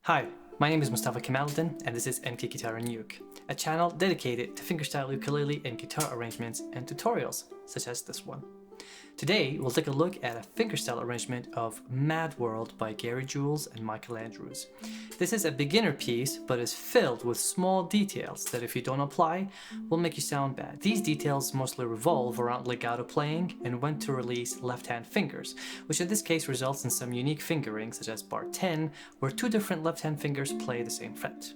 Hi, my name is Mustafa Kamaliddin and this is NK Guitar and Uke, a channel dedicated to fingerstyle ukulele and guitar arrangements and tutorials such as this one. Today we'll take a look at a fingerstyle arrangement of Mad World by Gary Jules and Michael Andrews. This is a beginner piece but is filled with small details that if you don't apply will make you sound bad. These details mostly revolve around legato playing and when to release left-hand fingers, which in this case results in some unique fingerings such as bar 10 where two different left-hand fingers play the same fret.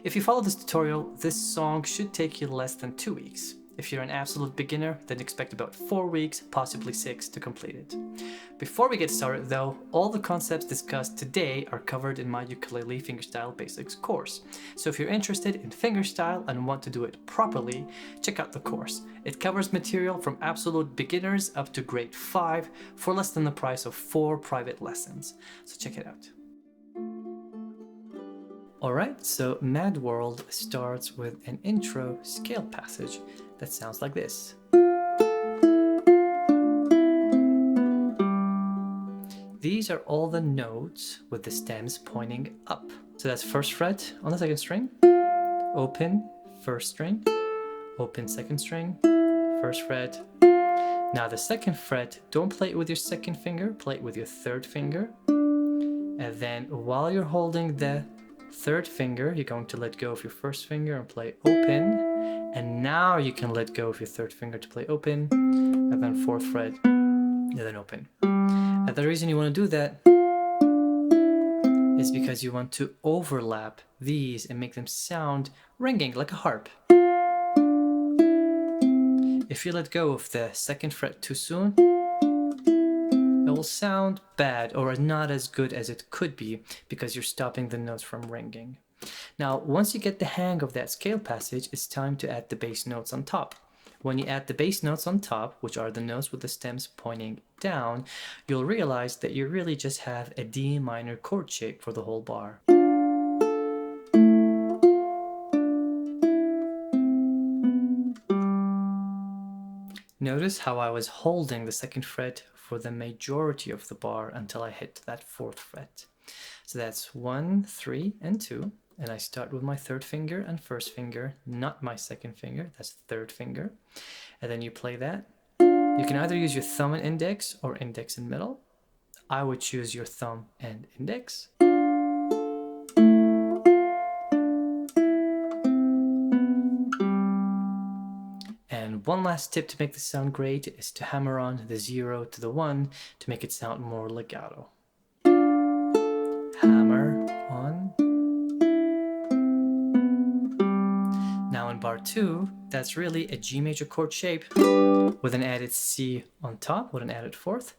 If you follow this tutorial, this song should take you less than 2 weeks. If you're an absolute beginner, then expect about 4 weeks, possibly 6 to complete it. Before we get started though, all the concepts discussed today are covered in my Ukulele Fingerstyle Basics course. So if you're interested in fingerstyle and want to do it properly, check out the course. It covers material from absolute beginners up to grade 5 for less than the price of 4 private lessons. So check it out. Alright, so Mad World starts with an intro scale passage that sounds like this. These are all the notes with the stems pointing up. So that's first fret on the second string, open, first string, open, second string, first fret. Now the second fret, don't play it with your second finger, play it with your third finger. And then while you're holding the third finger, you're going to let go of your first finger and play open. And now you can let go of your third finger to play open, and then fourth fret, and then open. And the reason you want to do that is because you want to overlap these and make them sound ringing like a harp. If you let go of the second fret too soon, it will sound bad or not as good as it could be because you're stopping the notes from ringing. Now, once you get the hang of that scale passage, it's time to add the bass notes on top. When you add the bass notes on top, which are the notes with the stems pointing down, you'll realize that you really just have a D minor chord shape for the whole bar. Notice how I was holding the second fret for the majority of the bar until I hit that fourth fret. So that's 1, 3, and 2. And I start with my third finger and first finger, not my second finger, that's third finger. And then you play that. You can either use your thumb and index or index and middle. I would choose your thumb and index. And one last tip to make this sound great is to hammer on the 0 to the 1 to make it sound more legato. Hammer on. Now in bar 2, that's really a G major chord shape with an added C on top, with an added fourth.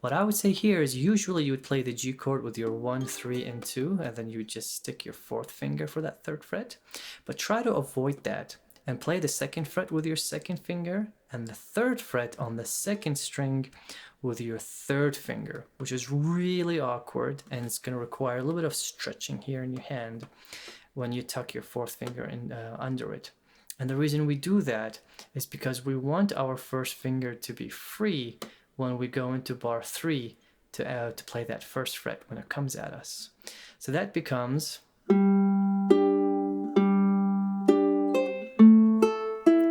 What I would say here is usually you would play the G chord with your 1, 3, and 2, and then you would just stick your fourth finger for that third fret. But try to avoid that and play the second fret with your second finger and the third fret on the second string with your third finger, which is really awkward and it's going to require a little bit of stretching here in your hand when you tuck your fourth finger in, under it. And the reason we do that is because we want our first finger to be free when we go into bar 3 to play that first fret when it comes at us. So that becomes...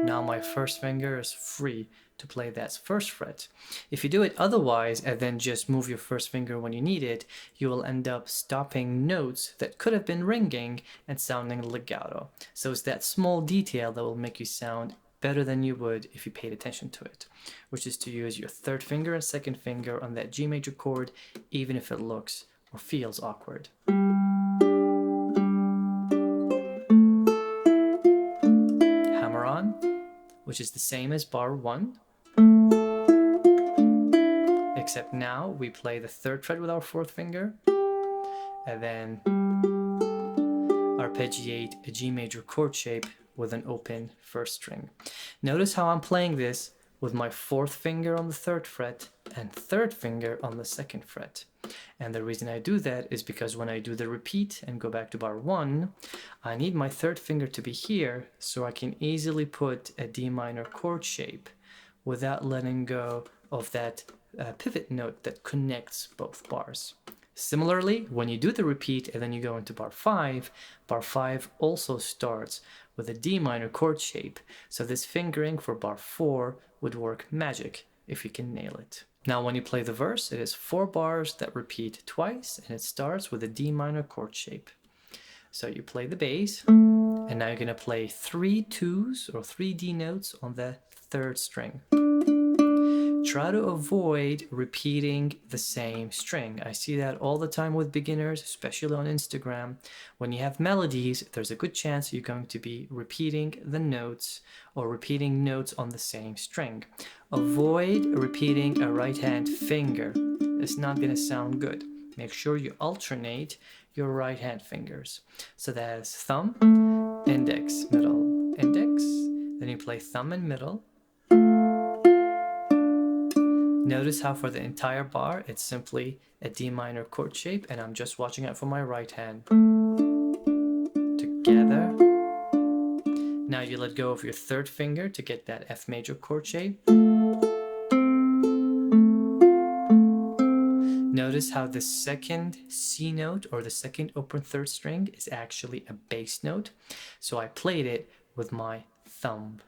Now my first finger is free to play that first fret. If you do it otherwise and then just move your first finger when you need it, you will end up stopping notes that could have been ringing and sounding legato. So it's that small detail that will make you sound better than you would if you paid attention to it, which is to use your third finger and second finger on that G major chord, even if it looks or feels awkward. Hammer on, which is the same as bar 1, except now we play the third fret with our fourth finger, and then arpeggiate a G major chord shape with an open first string. Notice how I'm playing this with my fourth finger on the third fret and third finger on the second fret. And the reason I do that is because when I do the repeat and go back to bar 1, I need my third finger to be here so I can easily put a D minor chord shape without letting go of that pivot note that connects both bars. Similarly, when you do the repeat and then you go into bar 5 also starts with a D minor chord shape. So this fingering for bar 4 would work magic if you can nail it. Now when you play the verse, it is 4 bars that repeat twice and it starts with a D minor chord shape. So you play the bass and now you're going to play 3 2s or 3 D notes on the 3rd string. Try to avoid repeating the same string. I see that all the time with beginners, especially on Instagram. When you have melodies, there's a good chance you're going to be repeating the notes or repeating notes on the same string. Avoid repeating a right hand finger. It's not going to sound good. Make sure you alternate your right hand fingers. So that is thumb, index, middle, index. Then you play thumb and middle. Notice how for the entire bar, it's simply a D minor chord shape and I'm just watching out for my right hand. Together. Now you let go of your 3rd finger to get that F major chord shape. Notice how the 2nd C note or the 2nd open 3rd string is actually a bass note. So I played it with my thumb.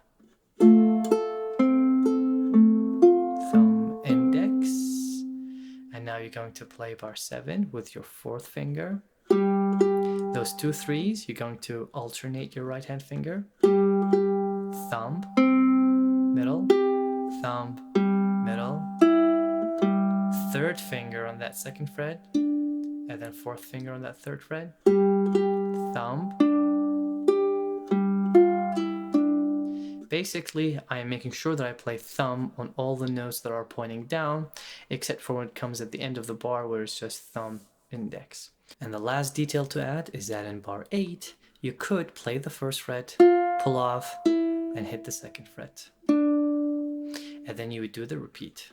Now you're going to play bar 7 with your 4th finger. Those 2 3s, you're going to alternate your right hand finger. Thumb, middle, thumb, middle. 3rd finger on that 2nd fret, and then 4th finger on that 3rd fret. Thumb. Basically, I am making sure that I play thumb on all the notes that are pointing down, except for when it comes at the end of the bar where it's just thumb, index. And the last detail to add is that in bar 8, you could play the 1st fret, pull off, and hit the 2nd fret. And then you would do the repeat.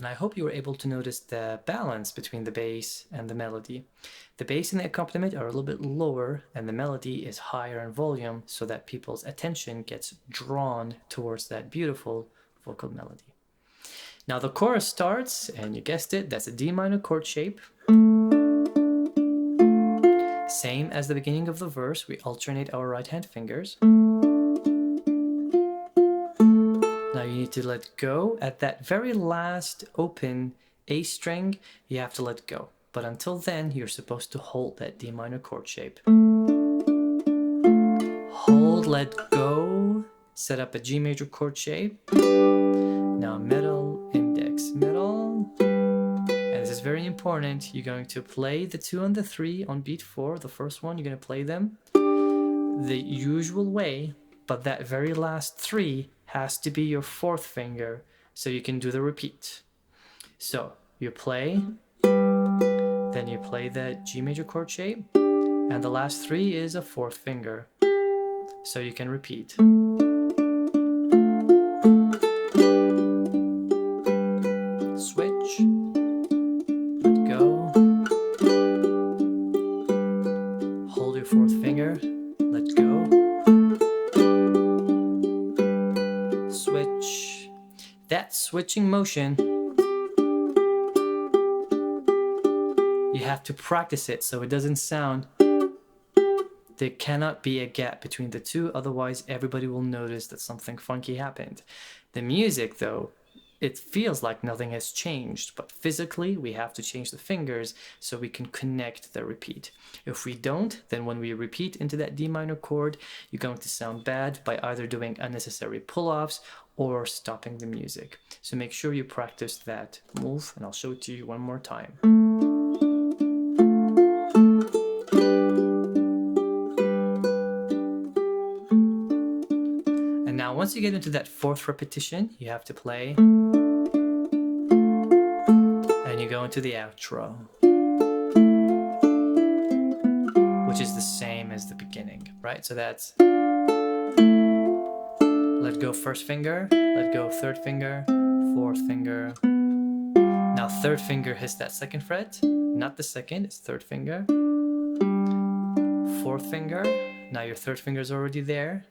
I hope you were able to notice the balance between the bass and the melody. The bass and the accompaniment are a little bit lower and the melody is higher in volume so that people's attention gets drawn towards that beautiful vocal melody. Now the chorus starts, and you guessed it, that's a D minor chord shape. Same as the beginning of the verse, we alternate our right hand fingers. Now you need to let go at that very last open A string, you have to let go. But until then, you're supposed to hold that D minor chord shape. Hold, let go, set up a G major chord shape. Now middle, index, middle. And this is very important. You're going to play the 2 and the 3 on beat 4. The first one, you're going to play them the usual way, but that very last 3 has to be your 4th finger so you can do the repeat. So you play, then you play the G major chord shape, and the last 3 is a 4th finger so you can repeat. Switch, let go, hold your 4th finger, let go, switch. That switching motion, you have to practice it so it doesn't sound. There cannot be a gap between the 2, otherwise everybody will notice that something funky happened. The music though, it feels like nothing has changed, but physically we have to change the fingers so we can connect the repeat. If we don't, then when we repeat into that D minor chord, you're going to sound bad by either doing unnecessary pull-offs or stopping the music. So make sure you practice that move, and I'll show it to you one more time. And now once you get into that 4th repetition, you have to play, and you go into the outro, which is the same as the beginning, right? So that's let go 1st finger, let go 3rd finger, 4th finger. Now 3rd finger hits that 2nd fret, not the 2nd, it's 3rd finger. fourth finger. Now your third finger is already there.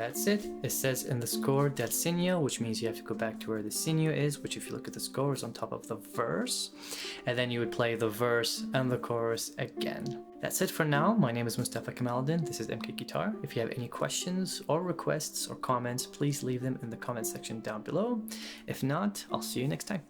That's it. It says in the score del segno, which means you have to go back to where the segno is, which if you look at the score is on top of the verse. And then you would play the verse and the chorus again. That's it for now. My name is Mustafa Kamaliddin. This is MK Guitar. If you have any questions or requests or comments, please leave them in the comment section down below. If not, I'll see you next time.